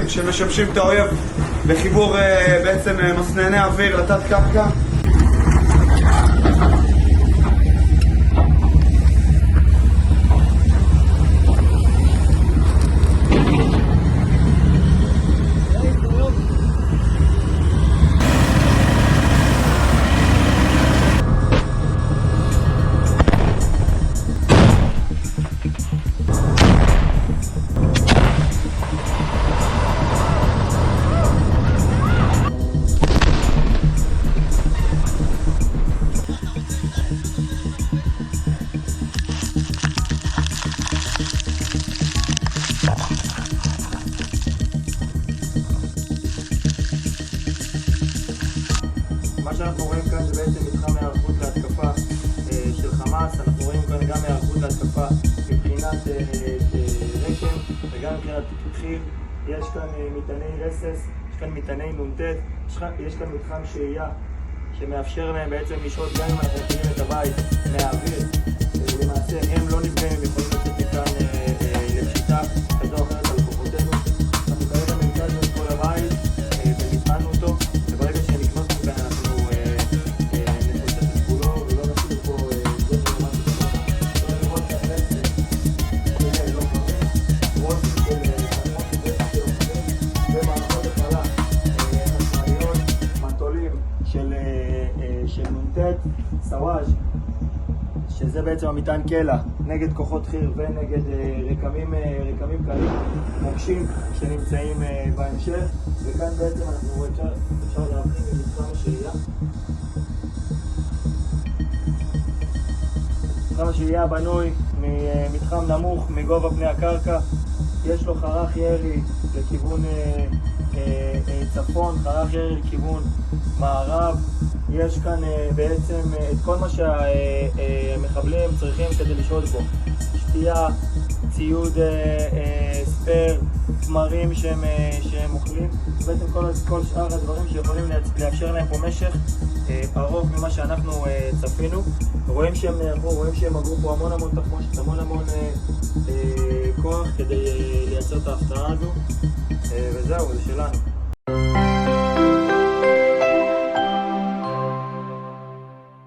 שמשמשים את האויב בחיבור בעצם מסנני אוויר לתת קרקע. מה שאנחנו רואים כאן זה בעצם מתחם היערכות להתקפה של חמאס. אנחנו רואים כאן גם היערכות להתקפה מבחינת רקם וגם מבחינת חי"ר. יש כאן מטעני רסס, יש כאן מטעני נ"ט, יש כאן מתחם שהייה שמאפשר להם בעצם לשהות גם אם אנחנו מכירים את הבית מהאוויר. למעשה הם לא נפגעים, הם יכולים לצאת מכאן לפשיטה כזו או אחרת על כוחותינו. אנחנו כרגע מנקזנו את כל הבית ומטענו אותו, וברגע שנכנס מכאן אנחנו נפוצץ את כולו ולא נשאיר פה זה ולמעשה שלא לראות את הרסס כולל לא חברים, רואות של חלמות של אופנים ומערכות הפעלה חשמליות, מטולים של נ"ט, סוואז' שזה בעצם המטען קלע נגד כוחות חי"ר ונגד רקמים קלים, מוקשים שנמצאים בהמשך. וכאן בעצם אנחנו רואים אפשר להבחין ממתחם השהייה. מתחם השהייה בנוי ממתחם נמוך מגובה פני הקרקע, יש לו חרך ירי לכיוון צפון, חרך ירי לכיוון מערב. יש כאן בעצם את כל מה שהמחבלים צריכים כדי לשהות בו: שתייה, ציוד ספר, תמרים שהם אוכלים, בעצם כל שאר הדברים שיכולים לאפשר להם פה משך ארוך ממה שאנחנו צפינו. רואים שהם נערכו, רואים שהם עברו פה המון תחמושת, המון כוח כדי לייצר את ההפתעה הזו, וזהו, זה שלנו.